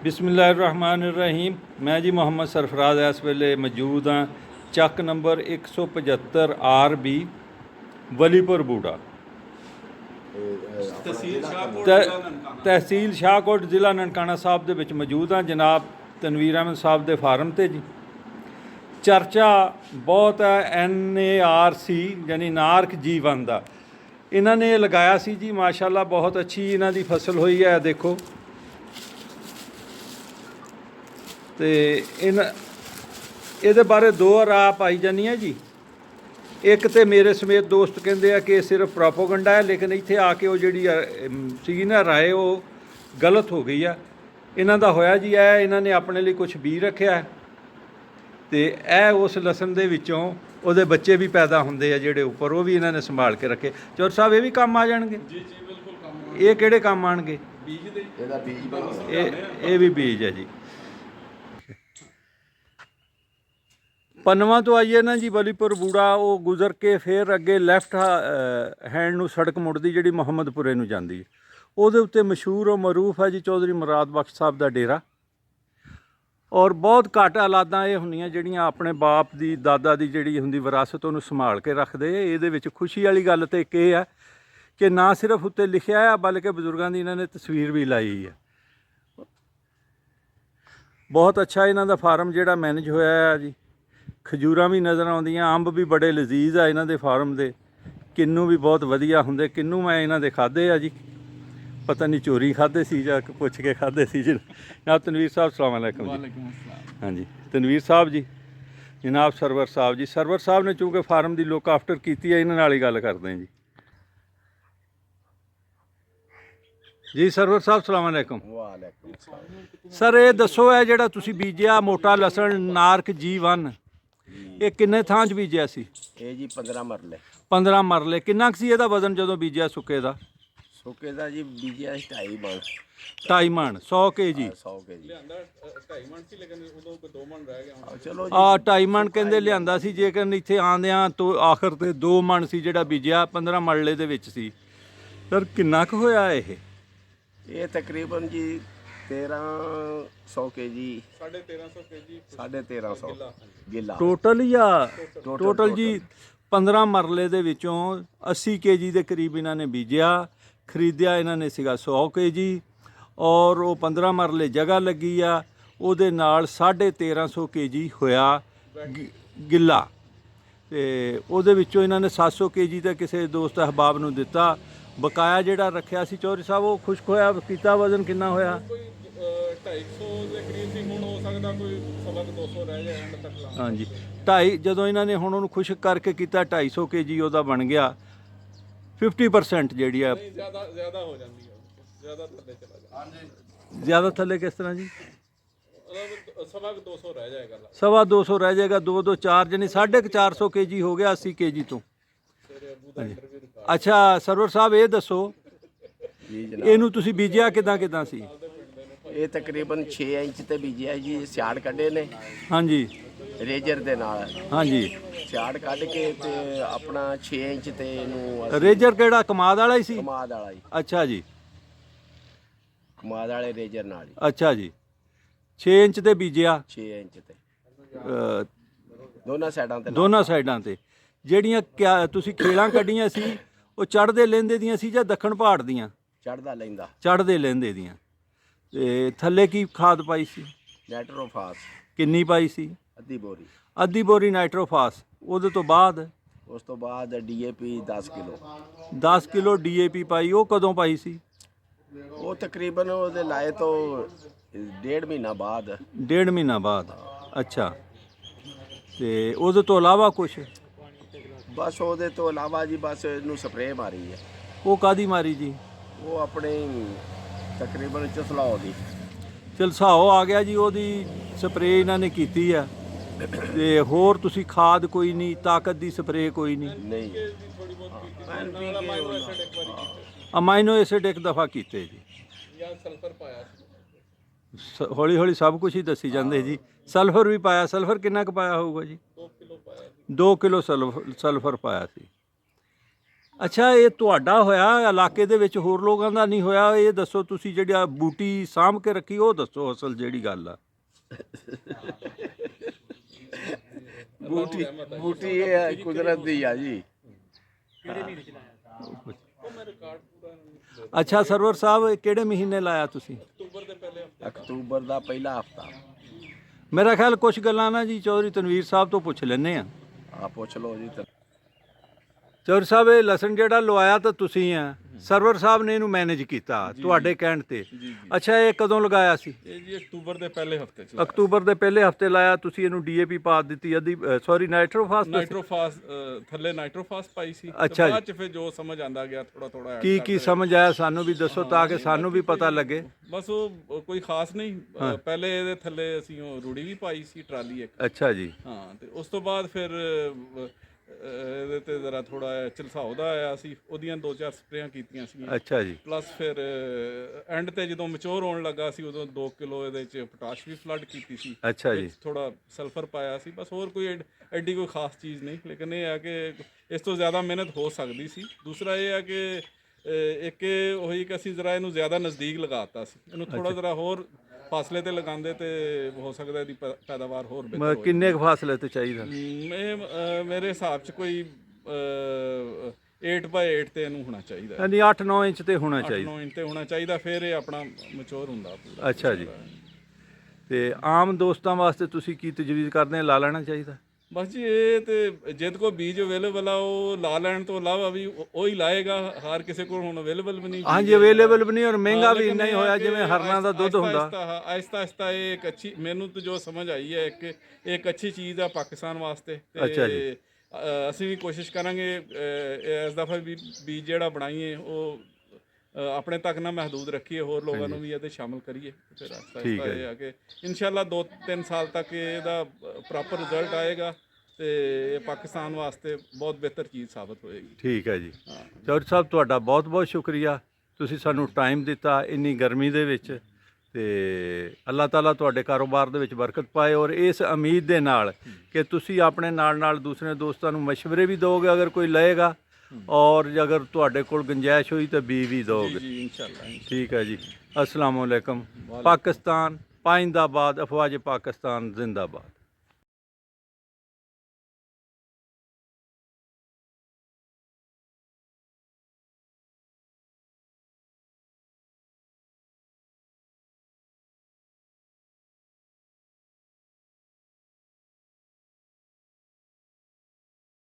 बिस्मिल्लाहिर्रहमानिर्रहीम। मैं जी मोहम्मद सरफराज इस वेले मौजूद हाँ ਚੱਕ नंबर 175 RB वलीपुर बूड़ा, तहसील शाहकोट, ज़िला ननकाना साहब ਦੇ ਵਿੱਚ ਮੌਜੂਦ ਹਾਂ। जनाब तनवीर अहमद साहब ਦੇ ਫਾਰਮ 'ਤੇ ਜੀ ਚਰਚਾ ਬਹੁਤ ਹੈ NARC ਯਾਨੀ ਨਾਰਕ ਜੀਵਨ ਦਾ। ਇਹਨਾਂ ਨੇ ਲਗਾਇਆ ਸੀ ਜੀ, ਮਾਸ਼ਾਅੱਲਾ ਬਹੁਤ ਅੱਛੀ ਇਹਨਾਂ ਦੀ ਫਸਲ ਹੋਈ ਹੈ। ਦੇਖੋ ਤੇ ਇਹਦੇ ਬਾਰੇ ਦੋ ਰਾਹ ਪਾਈ ਜਾਂਦੀਆਂ ਜੀ। ਇੱਕ ਤੇ ਮੇਰੇ ਸਮੇਤ ਦੋਸਤ ਕਹਿੰਦੇ ਆ ਕਿ ਇਹ ਸਿਰਫ ਪ੍ਰੋਪੋਗੰਡਾ ਹੈ, ਲੇਕਿਨ ਇੱਥੇ ਆ ਕੇ ਉਹ ਜਿਹੜੀ ਸੀਗੀ ਨਾ ਰਾਏ ਉਹ ਗਲਤ ਹੋ ਗਈ ਆ। ਇਹਨਾਂ ਦਾ ਹੋਇਆ ਜੀ ਇਹਨਾਂ ਨੇ ਆਪਣੇ ਲਈ ਕੁਝ ਬੀਜ ਰੱਖਿਆ ਤੇ ਇਹ ਉਸ ਲਸਣ ਦੇ ਵਿੱਚੋਂ ਉਹਦੇ ਬੱਚੇ ਵੀ ਪੈਦਾ ਹੁੰਦੇ ਆ ਜਿਹੜੇ ਉੱਪਰ, ਉਹ ਵੀ ਇਹਨਾਂ ਨੇ ਸੰਭਾਲ ਕੇ ਰੱਖੇ। ਚੌਰ ਸਾਹਿਬ ਇਹ ਵੀ ਕੰਮ ਆ ਜਾਣਗੇ? ਜੀ ਜੀ ਬਿਲਕੁਲ ਕੰਮ। ਇਹ ਕਿਹੜੇ ਕੰਮ ਆਣਗੇ? ਬੀਜ ਦੇ। ਇਹਦਾ ਬੀਜ ਇਹ ਵੀ ਬੀਜ ਹੈ ਜੀ। ਪਨਵਾ ਤੋਂ ਆਈਏ ਨਾ ਜੀ ਵਲੀਪੁਰ ਬੂੜਾ, ਉਹ ਗੁਜ਼ਰ ਕੇ ਫਿਰ ਅੱਗੇ ਲੈਫਟ ਹੈਂਡ ਨੂੰ ਸੜਕ ਮੁੜਦੀ ਜਿਹੜੀ ਮੁਹੰਮਦਪੁਰੇ ਨੂੰ ਜਾਂਦੀ ਹੈ। ਉਹਦੇ ਉੱਤੇ ਮਸ਼ਹੂਰ ਉਹ ਮਰੂਫ ਹੈ ਜੀ ਚੌਧਰੀ ਮੁਰਾਦ ਬਖਸ਼ ਸਾਹਿਬ ਦਾ ਡੇਰਾ। ਔਰ ਬਹੁਤ ਘੱਟ ਔਲਾਦਾਂ ਇਹ ਹੁੰਦੀਆਂ ਜਿਹੜੀਆਂ ਆਪਣੇ ਬਾਪ ਦੀ ਦਾਦਾ ਦੀ ਜਿਹੜੀ ਹੁੰਦੀ ਵਿਰਾਸਤ ਉਹਨੂੰ ਸੰਭਾਲ ਕੇ ਰੱਖਦੇ। ਇਹਦੇ ਵਿੱਚ ਖੁਸ਼ੀ ਵਾਲੀ ਗੱਲ ਤਾਂ ਇੱਕ ਇਹ ਹੈ ਕਿ ਨਾ ਸਿਰਫ ਉੱਤੇ ਲਿਖਿਆ ਹੈ ਬਲਕਿ ਬਜ਼ੁਰਗਾਂ ਦੀ ਇਹਨਾਂ ਨੇ ਤਸਵੀਰ ਵੀ ਲਾਈ ਹੈ। ਬਹੁਤ ਅੱਛਾ ਇਹਨਾਂ ਦਾ ਫਾਰਮ ਜਿਹੜਾ ਮੈਨੇਜ ਹੋਇਆ ਹੈ ਜੀ। ਖਜੂਰਾਂ ਵੀ ਨਜ਼ਰ ਆਉਂਦੀਆਂ, ਅੰਬ ਵੀ ਬੜੇ ਲਜ਼ੀਜ਼ ਆ ਇਹਨਾਂ ਦੇ ਫਾਰਮ ਦੇ, ਕਿੰਨੂ ਵੀ ਬਹੁਤ ਵਧੀਆ ਹੁੰਦੇ। ਕਿੰਨੂ ਮੈਂ ਇਹਨਾਂ ਦੇ ਖਾਧੇ ਆ ਜੀ, ਪਤਾ ਨਹੀਂ ਚੋਰੀ ਖਾਧੇ ਸੀ ਜਾਂ ਪੁੱਛ ਕੇ ਖਾਧੇ ਸੀ ਜੀ। ਜਨਾਬ ਤਨਵੀਰ ਸਾਹਿਬ ਸਲਾਮ ਅਲੈਕੁਮ ਜੀ। ਹਾਂਜੀ ਤਨਵੀਰ ਸਾਹਿਬ ਜੀ। ਜਨਾਬ ਸਰਵਰ ਸਾਹਿਬ ਜੀ। ਸਰਵਰ ਸਾਹਿਬ ਨੇ ਚੂੰਕਿ ਫਾਰਮ ਦੀ ਲੁੱਕ ਆਫਟਰ ਕੀਤੀ ਹੈ, ਇਹਨਾਂ ਨਾਲ ਹੀ ਗੱਲ ਕਰਦੇ ਹਾਂ ਜੀ। ਜੀ ਸਰਵਰ ਸਾਹਿਬ ਸਲਾਮ ਅਲੈਕੁਮ। ਸਰ ਇਹ ਦੱਸੋ ਇਹ ਜਿਹੜਾ ਤੁਸੀਂ ਬੀਜਿਆ ਮੋਟਾ ਲਸਣ ਨਾਰਕ G1 ਇਹ ਕਿੰਨੇ ਥਾਂ 'ਚ ਬੀਜਿਆ ਸੀ? ਇਹ ਜੀ 15 ਮਰਲੇ। 15 ਮਰਲੇ। ਕਿੰਨਾ ਕੁ ਸੀ ਇਹਦਾ ਵਜ਼ਨ ਜਦੋਂ ਬੀਜਿਆ ਸੁੱਕੇ ਦਾ? ਸੁੱਕੇ ਦਾ ਜੀ ਬੀਜਿਆ 2.5 ਮਣ। 2.5 ਮਣ 100 kg। 100 kg ਲਿਆਂਦਾ 2.5 ਮਣ ਸੀ, ਲੇਕਿਨ ਉਦੋਂ 2 ਮਣ ਰਹਿ ਗਿਆ। ਚਲੋ ਜੀ 2.5 ਮਣ ਕਹਿੰਦੇ ਲਿਆਂਦਾ ਸੀ, ਜੇਕਰ ਇੱਥੇ ਆਉਂਦਿਆਂ ਤੋਂ ਆਖਰ ਤੇ 2 ਮਣ ਸੀ ਜਿਹੜਾ ਬੀਜਿਆ 15 ਮਰਲੇ ਦੇ ਵਿੱਚ ਸੀ। ਸਰ ਕਿੰਨਾ ਕੁ ਹੋਇਆ ਇਹ ਤਕਰੀਬਨ ਜੀ 1300 kg। 1350 kg। 1350 ਗਿੱਲਾ ਟੋਟਲ ਜਾਂ ਟੋਟਲ ਜੀ 15 ਮਰਲੇ ਦੇ ਵਿੱਚੋਂ 80 kg ਦੇ ਕਰੀਬ ਇਹਨਾਂ ਨੇ ਬੀਜਿਆ। ਖਰੀਦਿਆ ਇਹਨਾਂ ਨੇ ਸੀਗਾ 100 kg ਔਰ ਉਹ 15 ਮਰਲੇ ਜਗ੍ਹਾ ਲੱਗੀ ਆ, ਉਹਦੇ ਨਾਲ 1350 kg ਹੋਇਆ ਗਿੱਲਾ। ਤੇ ਉਹਦੇ ਵਿੱਚੋਂ ਇਹਨਾਂ ਨੇ 700 kg ਤਾਂ ਕਿਸੇ ਦੋਸਤ ਅਹਿਬਾਬ ਨੂੰ ਦਿੱਤਾ। ਬਕਾਇਆ ਜਿਹੜਾ ਰੱਖਿਆ ਸੀ ਚੌਧਰੀ ਸਾਹਿਬ ਉਹ ਖੁਸ਼ਕ ਹੋਇਆ ਕੀਤਾ। ਵਜ਼ਨ ਕਿੰਨਾ ਹੋਇਆ? 250 ਦੇ ਕਰੀਬ ਸੀ। ਹੁਣ ਹੋ ਸਕਦਾ ਕੋਈ 200 ਰਹਿ ਜਾਏ ਐਂਡ ਤੱਕ। ਹਾਂਜੀ 2.5 ਜਦੋਂ ਇਹਨਾਂ ਨੇ ਹੁਣ ਉਹਨੂੰ ਖੁਸ਼ਕ ਕਰਕੇ ਕੀਤਾ 250 kg ਉਹਦਾ ਬਣ ਗਿਆ। 50% ਜਿਹੜੀ ਆ ਜ਼ਿਆਦਾ ਹੋ ਜਾਂਦੀ ਹੈ, ਜ਼ਿਆਦਾ ਥੱਲੇ ਚਲਾ ਜਾਂਦਾ। ਹਾਂਜੀ ਜ਼ਿਆਦਾ ਥੱਲੇ ਕਿਸ ਤਰ੍ਹਾਂ ਜੀ? ਮਤਲਬ 250 ਰਹਿ ਜਾਏਗਾ। 250 ਰਹਿ ਜਾਏਗਾ। 2 2 4 ਜਾਨੀ 450 kg ਹੋ ਗਿਆ 80 kg ਤੋਂ। ਅੱਛਾ ਸਰਵਰ ਸਾਹਿਬ ਇਹ ਦੱਸੋ ਇਹਨੂੰ ਤੁਸੀਂ ਬੀਜਿਆ ਕਿੱਦਾਂ ਸੀ? ਇਹ ਤਕਰੀਬਨ 6 ਇੰਚ ਤੇ ਬੀਜਿਆ ਜੀ। ਸਿਆੜ ਕੱਢੇ ਨੇ ਹਾਂਜੀ ਰੇਜਰ ਦੇ ਨਾਲ। ਹਾਂਜੀ ਸਿਆੜ ਕੱਢ ਕੇ ਤੇ ਆਪਣਾ 6 ਇੰਚ ਤੇ ਇਹਨੂੰ ਰੇਜਰ ਕਿਹੜਾ ਕਮਾਦ ਵਾਲਾ ਹੀ ਸੀ? ਕਮਾਦ ਵਾਲਾ ਜੀ। ਅੱਛਾ ਜੀ ਕਮਾਦ ਵਾਲੇ ਰੇਜਰ ਨਾਲ ਹੀ। ਅੱਛਾ ਜੀ 6 ਇੰਚ ਤੇ ਬੀਜਿਆ। 6 ਇੰਚ ਤੇ ਦੋਨਾਂ ਸਾਈਡਾਂ ਤੇ ਜਿਹੜੀਆਂ ਤੁਸੀਂ ਖੇਲਾਂ ਕੱਢੀਆਂ ਸੀ ਉਹ ਚੜ੍ਹਦੇ ਲਹਿੰਦੇ ਦੀਆਂ ਸੀ ਜਾਂ ਦੱਖਣ ਪਹਾੜ ਦੀਆਂ? ਚੜ੍ਹਦਾ ਲੈਂਦਾ। ਚੜ੍ਹਦੇ ਲਹਿੰਦੇ ਦੀਆਂ। ਤੇ ਥੱਲੇ ਕੀ ਖਾਦ ਪਾਈ ਸੀ? ਨਾਈਟ੍ਰੋਫਾਸ। ਕਿੰਨੀ ਪਾਈ ਸੀ? ਅੱਧੀ ਬੋਰੀ। ਅੱਧੀ ਬੋਰੀ ਨਾਈਟ੍ਰੋਫਾਸ। ਉਹਦੇ ਤੋਂ ਬਾਅਦ ਉਸ ਤੋਂ ਬਾਅਦ DAP 10 ਕਿਲੋ। 10 ਕਿਲੋ DAP ਪਾਈ। ਉਹ ਕਦੋਂ ਪਾਈ ਸੀ? ਉਹ ਤਕਰੀਬਨ ਉਹਦੇ ਲਾਏ ਤੋਂ 1.5 ਮਹੀਨਾ ਬਾਅਦ। 1.5 ਮਹੀਨਾ ਬਾਅਦ। ਅੱਛਾ ਤੇ ਉਹਦੇ ਤੋਂ ਇਲਾਵਾ ਕੁਛ? ਬਸ ਉਹਦੇ ਤੋਂ ਇਲਾਵਾ ਜੀ ਬਸ ਇਹਨੂੰ ਸਪਰੇਅ ਮਾਰੀ ਹੈ। ਉਹ ਕਾਦੀ ਮਾਰੀ ਜੀ? ਉਹ ਆਪਣੇ ਤਕਰੀਬਨ ਚਸਲਾਓ ਦੀ। ਚਲਸਾਓ ਆ ਗਿਆ ਜੀ, ਉਹਦੀ ਸਪਰੇਅ ਇਹਨਾਂ ਨੇ ਕੀਤੀ ਆ। ਤੇ ਹੋਰ ਤੁਸੀਂ ਖਾਦ ਕੋਈ ਨਹੀਂ, ਤਾਕਤ ਦੀ ਸਪਰੇਅ ਕੋਈ ਨਹੀਂ? ਨਹੀਂ। ਅਮਾਈਨੋ ਐਸਿਡ ਇੱਕ ਦਫਾ ਕੀਤੇ ਜੀ। ਜਾਂ ਸਲਫਰ ਪਾਇਆ? ਹੌਲੀ ਹੌਲੀ ਸਭ ਕੁਝ ਹੀ ਦੱਸੀ ਜਾਂਦੇ ਜੀ। ਸਲਫਰ ਵੀ ਪਾਇਆ। ਸਲਫਰ ਕਿੰਨਾ ਕੁ ਪਾਇਆ ਹੋਊਗਾ ਜੀ? 2 ਕਿਲੋ ਪਾਇਆ। 2 ਕਿਲੋ ਸਲਫਰ ਪਾਇਆ ਸੀ। ਅੱਛਾ, ਇਹ ਤੁਹਾਡਾ ਹੋਇਆ, ਇਲਾਕੇ ਦੇ ਵਿੱਚ ਹੋਰ ਲੋਕਾਂ ਦਾ ਨਹੀਂ ਹੋਇਆ? ਇਹ ਦੱਸੋ, ਤੁਸੀਂ ਜਿਹੜਾ ਬੂਟੀ ਸਾਂਭ ਕੇ ਰੱਖੀ ਉਹ ਦੱਸੋ ਅਸਲ ਜਿਹੜੀ ਗੱਲ ਆ। ਬੂਟੀ ਇਹ ਕੁਦਰਤ ਦੀ ਆ ਜੀ। ਅੱਛਾ ਸਰਵਰ ਸਾਹਿਬ, ਇਹ ਕਿਹੜੇ ਮਹੀਨੇ ਲਾਇਆ ਤੁਸੀਂ? ਅਕਤੂਬਰ ਦਾ ਪਹਿਲਾ ਹਫਤਾ। ਮੇਰਾ ਖਿਆਲ ਕੁਝ ਗੱਲਾਂ ਨਾ ਜੀ ਚੌਧਰੀ ਤਨਵੀਰ ਸਾਹਿਬ ਤੋਂ ਪੁੱਛ ਲੈਂਦੇ ਆ। ਆ ਪੁੱਛ ਲਓ ਜੀ। ਚੌਧਰੀ ਸਾਹਿਬ, ਇਹ ਲਸਣ ਜਿਹੜਾ ਲਵਾਇਆ ਤਾਂ ਤੁਸੀਂ ਆ, ਸਰਵਰ ਸਾਹਿਬ ਨੇ ਇਹਨੂੰ ਮੈਨੇਜ ਕੀਤਾ ਤੁਹਾਡੇ ਕਹਿਣ ਤੇ। ਅੱਛਾ, ਇਹ ਕਦੋਂ ਲਗਾਇਆ ਸੀ? ਇਹ ਜੀ ਅਕਤੂਬਰ ਦੇ ਪਹਿਲੇ ਹਫਤੇ ਚ। ਅਕਤੂਬਰ ਦੇ ਪਹਿਲੇ ਹਫਤੇ ਲਾਇਆ ਤੁਸੀਂ ਇਹਨੂੰ। ਡੀਏਪੀ ਪਾ ਦਿੱਤੀ ਅੱਧੀ, ਸੌਰੀ ਨਾਈਟ੍ਰੋਫਾਸ ਥੱਲੇ ਨਾਈਟ੍ਰੋਫਾਸ ਪਾਈ ਸੀ। ਅੱਛਾ ਜੀ। ਬਾਅਦ ਚ ਫਿਰ ਜੋ ਸਮਝ ਆਂਦਾ ਗਿਆ ਥੋੜਾ ਥੋੜਾ ਕੀ ਸਮਝ ਆਇਆ ਸਾਨੂੰ ਵੀ ਦੱਸੋ ਤਾਂ ਕਿ ਸਾਨੂੰ ਵੀ ਪਤਾ ਲੱਗੇ। ਬਸ ਉਹ ਕੋਈ ਖਾਸ ਨਹੀਂ। ਪਹਿਲੇ ਇਹਦੇ ਥੱਲੇ ਅਸੀਂ ਉਹ ਰੂੜੀ ਵੀ ਪਾਈ ਸੀ, ਟਰਾਲੀ ਇੱਕ। ਅੱਛਾ ਜੀ। ਹਾਂ, ਤੇ ਉਸ ਤੋਂ ਬਾਅਦ ਫਿਰ ਇਹਦੇ ਤੇ ਜ਼ਰਾ ਥੋੜਾ ਝਲਸਾਓ ਦਾ ਆਇਆ ਸੀ, ਉਹਦੀਆਂ 2-4 ਸਪਰੇਆਂ ਕੀਤੀਆਂ ਸੀ। ਅੱਛਾ ਜੀ। ਪਲੱਸ ਫਿਰ ਐਂਡ ਤੇ ਜਦੋਂ ਮੈਚੁਰ ਹੋਣ ਲੱਗਾ ਸੀ ਉਦੋਂ 2 ਕਿਲੋ ਇਹਦੇ ਚ ਪੋਟਾਸ਼ ਵੀ ਫਲੱਡ ਕੀਤੀ ਸੀ। ਅੱਛਾ ਜੀ। ਥੋੜਾ ਸਲਫਰ ਪਾਇਆ ਸੀ, ਬਸ ਹੋਰ ਕੋਈ ਐਡੀ ਕੋਈ ਖਾਸ ਚੀਜ਼ ਨਹੀਂ। ਲੇਕਿਨ ਇਹ ਹੈ ਕਿ ਇਸ ਤੋਂ ਜ਼ਿਆਦਾ ਮਿਹਨਤ ਹੋ ਸਕਦੀ ਸੀ। ਦੂਸਰਾ ਇਹ ਹੈ ਕਿ ਇੱਕ ਹੋਈ ਕਿ ਅਸੀਂ ਜ਼ਰਾ ਇਹਨੂੰ ਜ਼ਿਆਦਾ ਨਜ਼ਦੀਕ ਲਗਾਤਾ ਸੀ। ਇਹਨੂੰ ਥੋੜਾ ਜ਼ਰਾ ਹੋਰ ਫਾਸਲੇ ਤੇ ਲਗਾਉਂਦੇ ਤੇ ਹੋ ਸਕਦਾ ਇਹਦੀ ਪੈਦਾਵਾਰ ਹੋਰ ਬਿਹਤਰ ਹੋ। ਕਿੰਨੇ ਕੁ ਫਾਸਲੇ ਤੇ ਚਾਹੀਦਾ? ਇਹ ਮੇਰੇ ਹਿਸਾਬ ਚ ਕੋਈ 8x8 ਤੇ ਇਹਨੂੰ ਹੋਣਾ ਚਾਹੀਦਾ। ਯਾਨੀ 8-9 ਇੰਚ ਤੇ ਹੋਣਾ ਚਾਹੀਦਾ। 8-9 ਇੰਚ ਤੇ ਹੋਣਾ ਚਾਹੀਦਾ, ਫਿਰ ਇਹ ਆਪਣਾ ਮੈਚੁਰ ਹੁੰਦਾ ਪੂਰਾ। ਅੱਛਾ ਜੀ। ਤੇ ਆਮ ਦੋਸਤਾਂ ਵਾਸਤੇ ਤੁਸੀਂ ਕੀ ਤਜਵੀਜ਼ ਕਰਦੇ ਆ, ਲਾ ਲੈਣਾ ਚਾਹੀਦਾ? ਬਸ ਜੀ, ਇਹ ਤੇ ਜਿੱਦ ਕੋ ਬੀਜ ਅਵੇਲੇਬਲ ਆ ਉਹ ਲਾ ਲੈਣ ਤੋਂ ਇਲਾਵਾ ਵੀ ਉਹ ਹੀ ਲਾਏਗਾ। ਹਰ ਕਿਸੇ ਕੋਲ ਹੁਣ ਅਵੇਲੇਬਲ ਵੀ ਨਹੀਂ। ਹਾਂਜੀ, ਅਵੇਲੇਬਲ ਵੀ ਨਹੀਂ, ਔਰ ਮਹਿੰਗਾ ਵੀ ਇੰਨਾ ਹੀ ਹੋਇਆ ਜਿਵੇਂ ਹਰਨਾਂ ਦਾ ਦੁੱਧ ਹੁੰਦਾ। ਆਹਿਸਤਾ ਆਹਿਸਤਾ ਇਹ ਇੱਕ ਅੱਛੀ, ਮੈਨੂੰ ਤਾਂ ਜੋ ਸਮਝ ਆਈ ਹੈ ਇੱਕ ਅੱਛੀ ਚੀਜ਼ ਆ ਪਾਕਿਸਤਾਨ ਵਾਸਤੇ। ਅੱਛਾ ਜੀ। ਅਸੀਂ ਵੀ ਕੋਸ਼ਿਸ਼ ਕਰਾਂਗੇ ਇਸ ਦਫਾ ਵੀ ਬੀਜ ਜਿਹੜਾ ਬਣਾਈਏ ਉਹ ਆਪਣੇ ਤੱਕ ਨਾ ਮਹਦੂਦ ਰੱਖੀਏ, ਹੋਰ ਲੋਕਾਂ ਨੂੰ ਵੀ ਇਹਦੇ ਸ਼ਾਮਲ ਕਰੀਏ। ਫਿਰ ਆਹਿਸਤਾ ਆਹਿਸਤਾ ਇਹ ਆ ਕਿ ਇਨਸ਼ਾਅੱਲਾ 2-3 ਸਾਲ ਤੱਕ ਇਹਦਾ ਪ੍ਰੋਪਰ ਰਿਜ਼ਲਟ ਆਏਗਾ ਤੇ ਇਹ ਪਾਕਿਸਤਾਨ ਵਾਸਤੇ ਬਹੁਤ ਬਿਹਤਰ ਚੀਜ਼ ਸਾਬਤ ਹੋਏਗੀ। ਠੀਕ ਹੈ ਜੀ। ਚੌਧਰੀ ਸਾਹਿਬ, ਤੁਹਾਡਾ ਬਹੁਤ ਬਹੁਤ ਸ਼ੁਕਰੀਆ, ਤੁਸੀਂ ਸਾਨੂੰ ਟਾਈਮ ਦਿੱਤਾ ਇੰਨੀ ਗਰਮੀ ਦੇ ਵਿੱਚ। ਤੇ ਅੱਲਾਹ ਤਾਲਾ ਤੁਹਾਡੇ ਕਾਰੋਬਾਰ ਦੇ ਵਿੱਚ ਬਰਕਤ ਪਾਏ, ਔਰ ਇਸ ਉਮੀਦ ਦੇ ਨਾਲ ਕਿ ਤੁਸੀਂ ਆਪਣੇ ਨਾਲ ਦੂਸਰੇ ਦੋਸਤਾਂ ਨੂੰ ਮਸ਼ਵਰੇ ਵੀ ਦਿਓਗੇ ਅਗਰ ਕੋਈ ਲਏਗਾ, ਔਰ ਅਗਰ ਤੁਹਾਡੇ ਕੋਲ ਗੁੰਜਾਇਸ਼ ਹੋਈ ਤਾਂ ਬੀ ਵੀ ਦਿਓਗੇ। ਜੀ ਇਨਸ਼ਾਅੱਲਾ। ਠੀਕ ਹੈ ਜੀ। अस्सलाम वालेकुम। पाकिस्तान पाइंदाबाद, अफवाज पाकिस्तान जिंदाबाद।